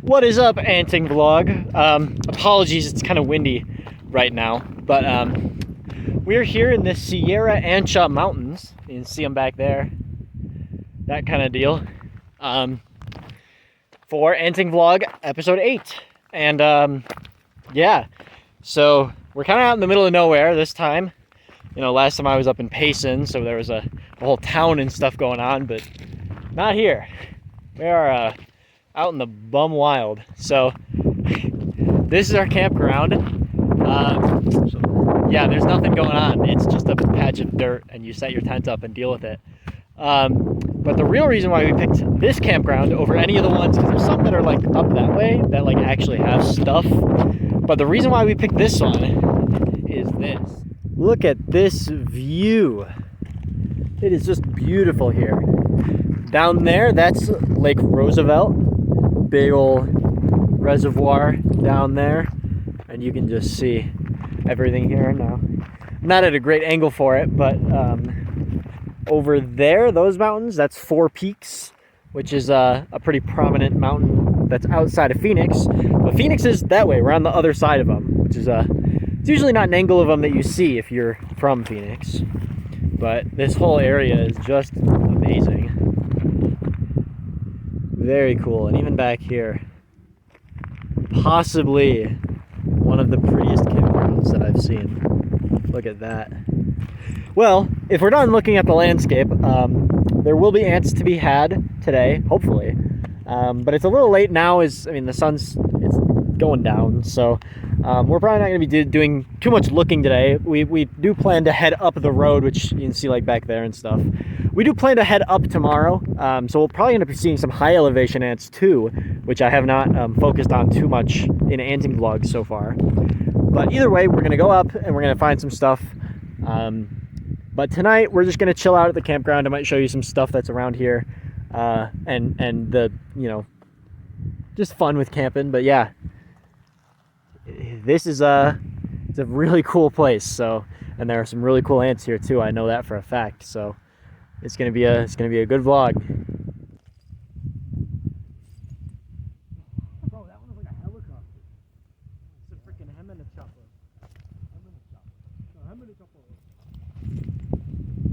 What is up, Anting Vlog? Apologies, it's kind of windy right now, but we're here in the Sierra Ancha Mountains. You can see them back there, that kind of deal, for Anting Vlog episode 8. And yeah, so we're kind of out in the middle of nowhere this time. You know, last time I was up in Payson, so there was a whole town and stuff going on, but not here. We are out in the bum wild. So this is our campground. Yeah, there's nothing going on. It's just a patch of dirt and you set your tent up and deal with it. But the real reason why we picked this campground over any of the ones, because there's some that are like up that way that like actually have stuff. But the reason why we picked this one is this. Look at this view. It is just beautiful here. Down there, that's Lake Roosevelt. Big old reservoir down there, and you can just see everything here now. Not at a great angle for it, but over there, those mountains, that's Four Peaks, which is a pretty prominent mountain that's outside of Phoenix. But Phoenix is that way. We're on the other side of them, which is it's usually not an angle of them that you see if you're from Phoenix. But this whole area is just amazing. Very cool. And even back here, possibly one of the prettiest campgrounds that I've seen. Look at that. Well, if we're done looking at the landscape, there will be ants to be had today, hopefully. But it's a little late now. The sun's going down, so we're probably not going to be doing too much looking today. We do plan to head up the road, which you can see like back there and stuff. We do plan to head up tomorrow, so we'll probably end up seeing some high elevation ants too, which I have not focused on too much in Anting vlogs so far. But either way, we're going to go up and we're going to find some stuff. But tonight we're just going to chill out at the campground. I might show you some stuff that's around here, and the, you know, just fun with camping. But yeah, this is it's a really cool place. So, and there are some really cool ants here too. I know that for a fact. So it's gonna be a good vlog. Bro, that one was like a helicopter. It's a freaking Heminichopper.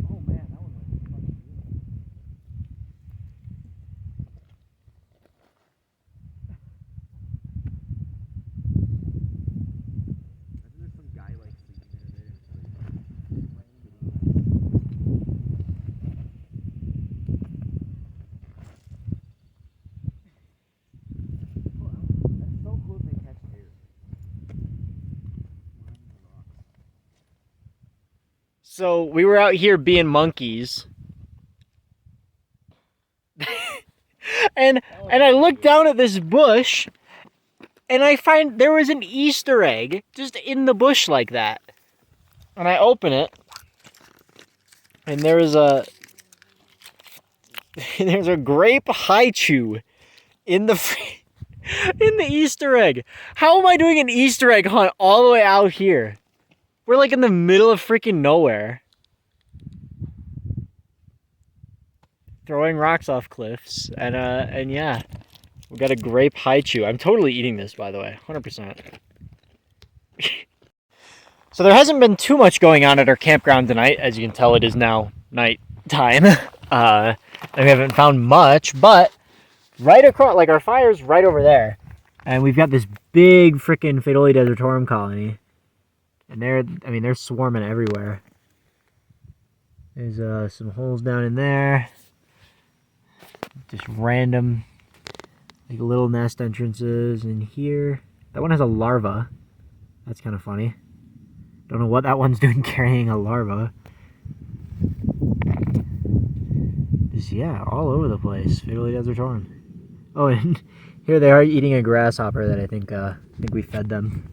Oh man, that one was fucking beautiful. There's some guy like sleeping there. That's so cool they catch air. So we were out here being monkeys. and I looked down at this bush and I find there was an Easter egg just in the bush like that. And I open it and there's a grape haichu in the Easter egg. How am I doing an Easter egg hunt all the way out here? We're like in the middle of freaking nowhere. Throwing rocks off cliffs. And yeah, we got a grape haichu. I'm totally eating this, by the way, 100%. So there hasn't been too much going on at our campground tonight. As you can tell, it is now night time. And we haven't found much, but right across, like our fire's right over there. And we've got this big freaking Pheidole desertorum colony. And they're swarming everywhere. There's some holes down in there. Just random, like little nest entrances in here. That one has a larva. That's kind of funny. Don't know what that one's doing carrying a larva. Just, yeah, all over the place. Pheidole desertorum. Oh, and here they are eating a grasshopper that I think we fed them.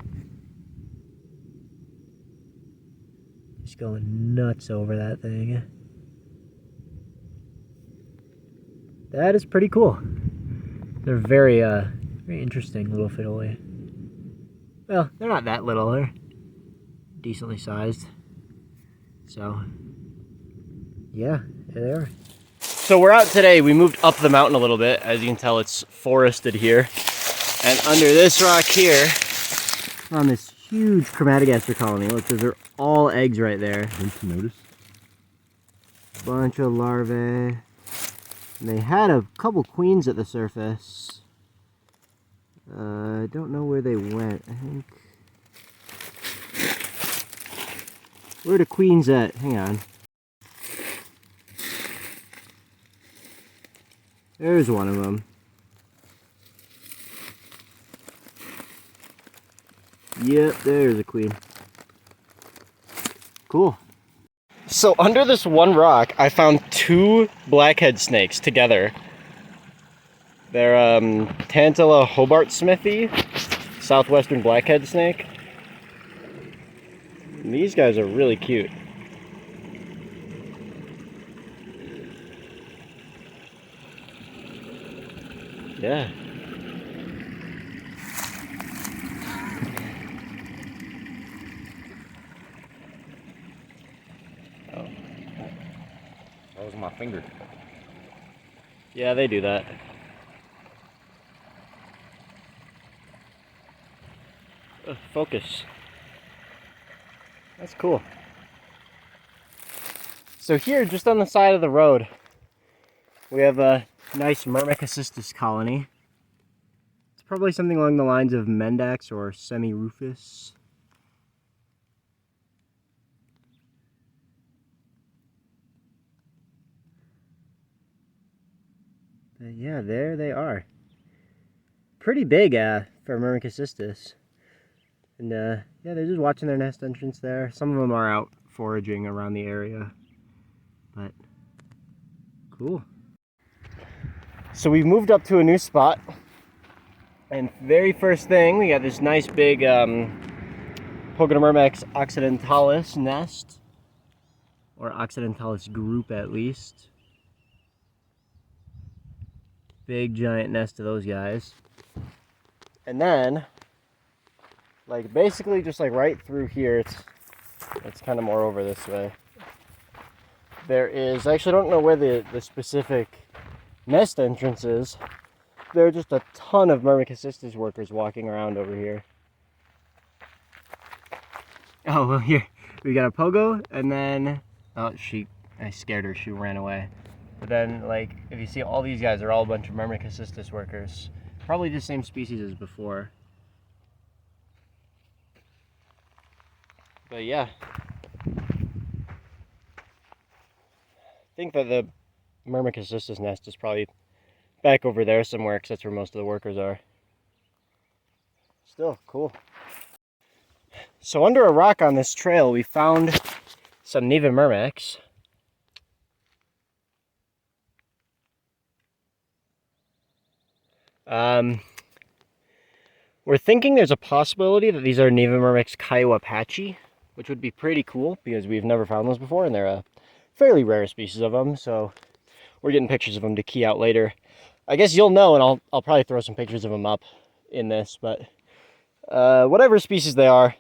Just going nuts over that thing. That is pretty cool. They're very interesting little Pheidole. Well, they're not that little. They're decently sized. So, yeah, there they are. So we're out today. We moved up the mountain a little bit. As you can tell, it's forested here. And under this rock here, on this huge Crematogaster colony. Look, those are all eggs right there. Camponotus. Bunch of larvae. And they had a couple queens at the surface. I don't know where they went. I think. Where are the queens at? Hang on. There's one of them. Yep, there's a queen. Cool. So under this one rock, I found two blackhead snakes together. They're Tantala Hobart Smithy, Southwestern blackhead snake. And these guys are really cute. Yeah. Oh. That was my finger. Yeah, they do that. Focus. That's cool. So here, just on the side of the road, we have a nice Myrmecocystus colony. It's probably something along the lines of Mendax or Semi-Rufus. But yeah, there they are. Pretty big for Myrmecocystus. And yeah, they're just watching their nest entrance there. Some of them are out foraging around the area. But cool. So we've moved up to a new spot. And very first thing, we got this nice big Pogonomyrmex occidentalis nest. Or occidentalis group at least. Big giant nest of those guys. And then, like basically just like right through here, it's kind of more over this way. There is, I actually don't know where the specific nest entrance is. There are just a ton of Myrmecocystus workers walking around over here. Oh, well here, we got a pogo, and then, oh I scared her, she ran away. But then, like, if you see all these guys are all a bunch of Myrmecocystus workers. Probably the same species as before. But yeah. I think that the Myrmecocystus nest is probably back over there somewhere, because that's where most of the workers are. Still, cool. So under a rock on this trail, we found some Neivamyrmex. We're thinking there's a possibility that these are Neivamyrmex kiowapache, which would be pretty cool because we've never found those before, and they're a fairly rare species of them. So we're getting pictures of them to key out later. I guess you'll know, and I'll probably throw some pictures of them up in this. But whatever species they are,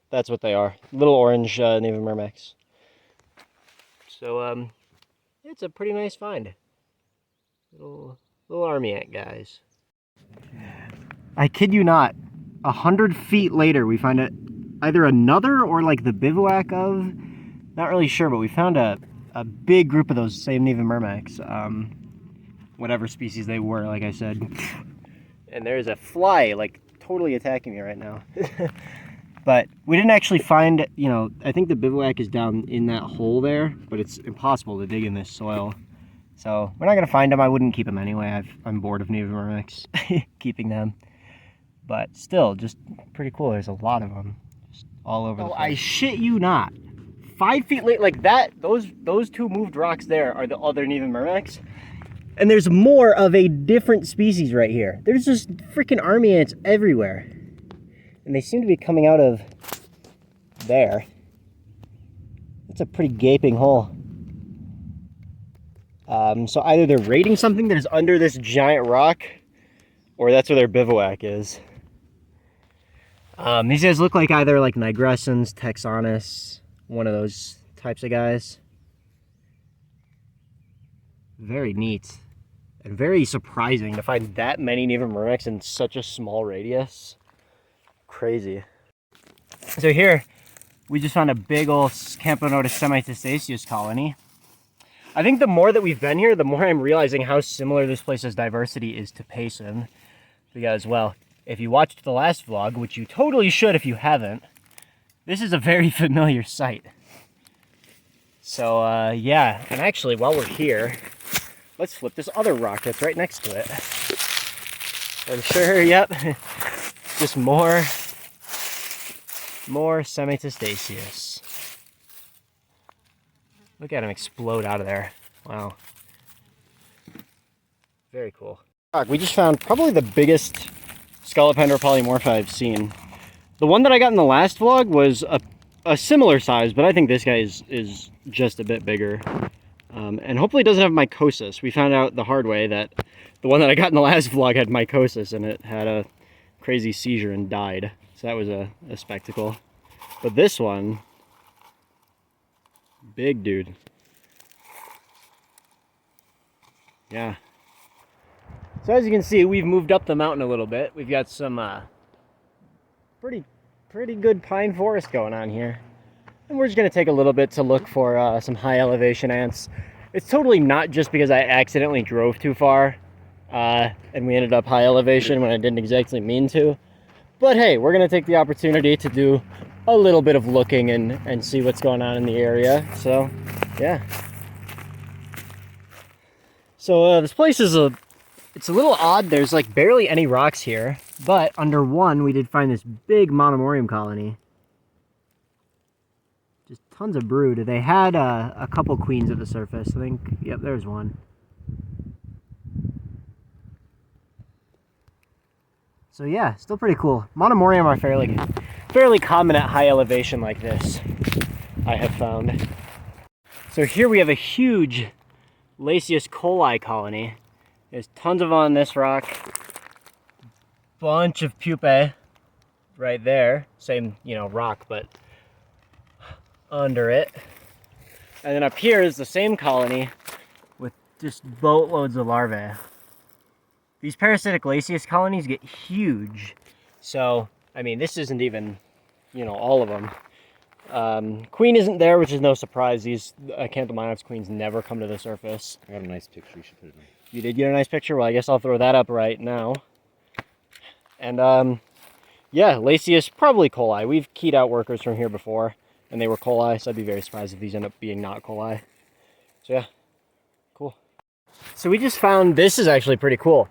that's what they are. Little orange Neivamyrmex. So it's a pretty nice find. Little army ant guys. I kid you not, 100 feet later we find either another or like the bivouac of, not really sure, but we found a big group of those same Neivamyrmex, whatever species they were, like I said. And there's a fly like totally attacking me right now. But we didn't actually find, you know, I think the bivouac is down in that hole there, but it's impossible to dig in this soil. So we're not going to find them. I wouldn't keep them anyway. I'm bored of Neivamyrmex keeping them. But still, just pretty cool. There's a lot of them just all over the place. I shit you not. 5 feet late, like that, those two moved rocks there are the other Neivamyrmex. And there's more of a different species right here. There's just freaking army ants everywhere. And they seem to be coming out of there. That's a pretty gaping hole. So either they're raiding something that is under this giant rock, or that's where their bivouac is. These guys look like either like nigrescens, texanus, one of those types of guys. Very neat. and very surprising to find that many Neivamyrmex in such a small radius. Crazy. So here, we just found a big old Camponotus semitestaceus colony. I think the more that we've been here, the more I'm realizing how similar this place's diversity is to Payson. Because, well, if you watched the last vlog, which you totally should if you haven't, this is a very familiar site. So, yeah, and actually, while we're here, let's flip this other rock that's right next to it. I'm sure, yep, just more semitestaceus. Look at him explode out of there. Wow. Very cool. We just found probably the biggest Scolopendra polymorpha I've seen. The one that I got in the last vlog was a similar size, but I think this guy is just a bit bigger. And hopefully it doesn't have mycosis. We found out the hard way that the one that I got in the last vlog had mycosis, and it had a crazy seizure and died. So that was a spectacle. But this one, big dude. Yeah. So as you can see, we've moved up the mountain a little bit. We've got some pretty good pine forest going on here. And we're just going to take a little bit to look for some high elevation ants. It's totally not just because I accidentally drove too far and we ended up high elevation when I didn't exactly mean to. But hey, we're going to take the opportunity to do a little bit of looking and see what's going on in the area. So, yeah. So this place is it's a little odd. There's like barely any rocks here, but under one we did find this big Monomorium colony. Just tons of brood. They had a couple queens at the surface. I think, yep, there's one. So yeah, still pretty cool. Monomorium are fairly common at high elevation like this, I have found. So here we have a huge Lasius colei colony. There's tons of them on this rock. Bunch of pupae right there. Same, rock, but under it. And then up here is the same colony with just boatloads of larvae. These parasitic Lasius colonies get huge. So, I mean, this isn't even, all of them. Queen isn't there, which is no surprise. These Camponotus queens never come to the surface. I got a nice picture. You should put it in. You did get a nice picture? Well, I guess I'll throw that up right now. And, yeah, Lasius, probably colei. We've keyed out workers from here before, and they were colei, so I'd be very surprised if these end up being not colei. So, yeah, cool. So we just found, this is actually pretty cool.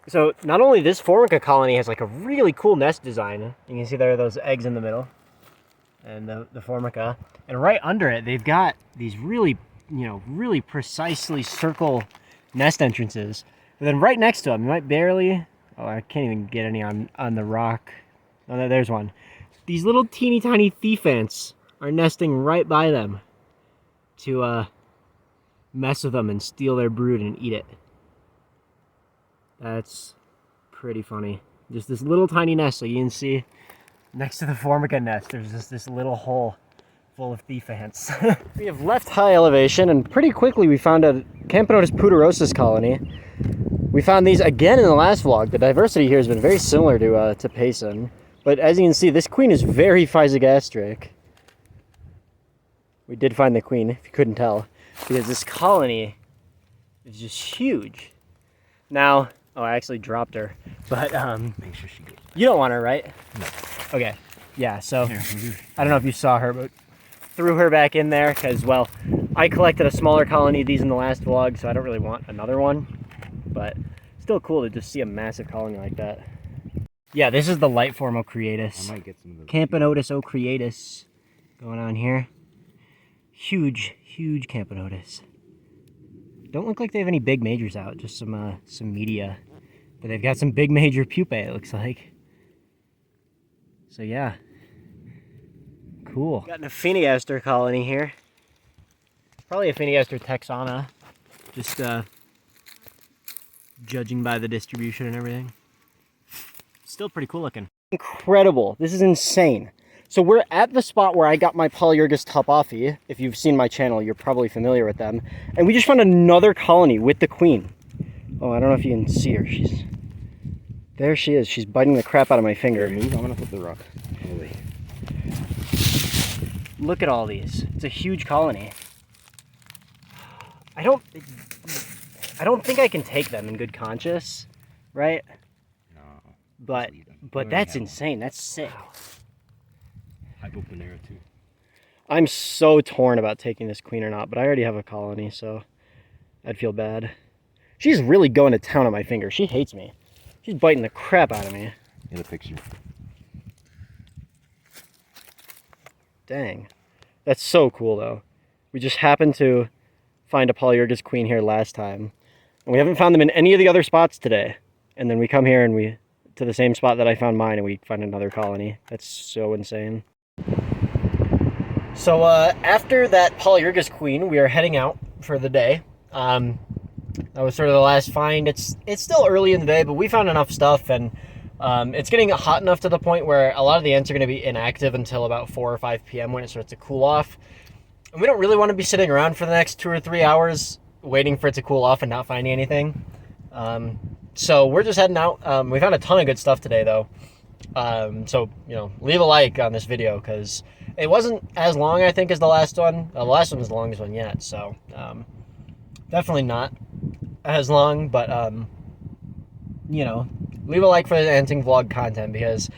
So not only this Formica colony has like a really cool nest design. You can see there are those eggs in the middle and the Formica. And right under it, they've got these really, really precisely circle nest entrances. But then right next to them, you might barely, oh, I can't even get any on the rock. Oh, no, there's one. These little teeny tiny thief ants are nesting right by them to mess with them and steal their brood and eat it. That's pretty funny. Just this little tiny nest, so you can see next to the Formica nest, there's just this little hole full of thief ants. We have left high elevation, and pretty quickly we found a Camponotus pudorosus colony. We found these again in the last vlog. The diversity here has been very similar to Payson, but as you can see, this queen is very physogastric. We did find the queen, if you couldn't tell, because this colony is just huge. Now, oh, I actually dropped her, but Make sure she gets. You don't want her, right? No. Okay. Yeah. So Here, I don't know if you saw her, but threw her back in there because, well, I collected a smaller colony of these in the last vlog, so I don't really want another one. But still cool to just see a massive colony like that. Yeah, this is the light form ocreatus. I might get some of those. Camponotus ocreatus going on here. Huge Camponotus. Don't look like they have any big majors out, just some media. But they've got some big major pupae, it looks like. So yeah. Cool. Got an Aphaenogaster colony here. Probably Aphaenogaster texana. Just judging by the distribution and everything. Still pretty cool looking. Incredible. This is insane. So we're at the spot where I got my Polyergus topoffi. If you've seen my channel, you're probably familiar with them. And we just found another colony with the queen. Oh, I don't know if you can see her. There she is. She's biting the crap out of my finger. Move. I'm gonna put the rock away. Look at all these. It's a huge colony. I don't think I can take them in good conscience, right? No. But that's insane. That's sick. Hypoponera too. I'm so torn about taking this queen or not, but I already have a colony, so I'd feel bad. She's really going to town on my finger. She hates me. She's biting the crap out of me. Get a picture. Dang. That's so cool, though. We just happened to find a Polyergus queen here last time. And we haven't found them in any of the other spots today. And then we come here and to the same spot that I found mine, and we find another colony. That's so insane. So after that Polyergus queen, we are heading out for the day. That was sort of the last find. It's still early in the day, but we found enough stuff, and it's getting hot enough to the point where a lot of the ants are going to be inactive until about 4 or 5 p.m. when it starts to cool off. And we don't really want to be sitting around for the next 2 or 3 hours waiting for it to cool off and not finding anything. So we're just heading out. We found a ton of good stuff today, though. So, leave a like on this video, because it wasn't as long, I think, as the last one. The last one was the longest one yet, so definitely not as long, but leave a like for the anting vlog content, because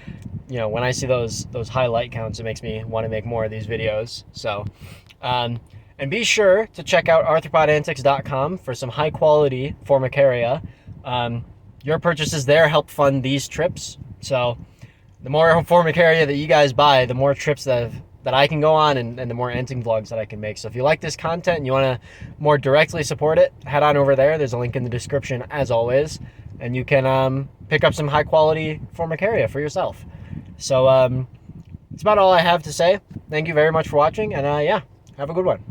when I see those high like counts, it makes me want to make more of these videos. So and be sure to check out arthropodantics.com for some high quality Formicaria. Your purchases there help fund these trips, so the more Formicaria that you guys buy, the more trips that I can go on, and the more anting vlogs that I can make. So if you like this content and you want to more directly support it, head on over there. There's a link in the description, as always, and you can pick up some high quality Formicaria for yourself. So that's about all I have to say. Thank you very much for watching, and yeah, have a good one.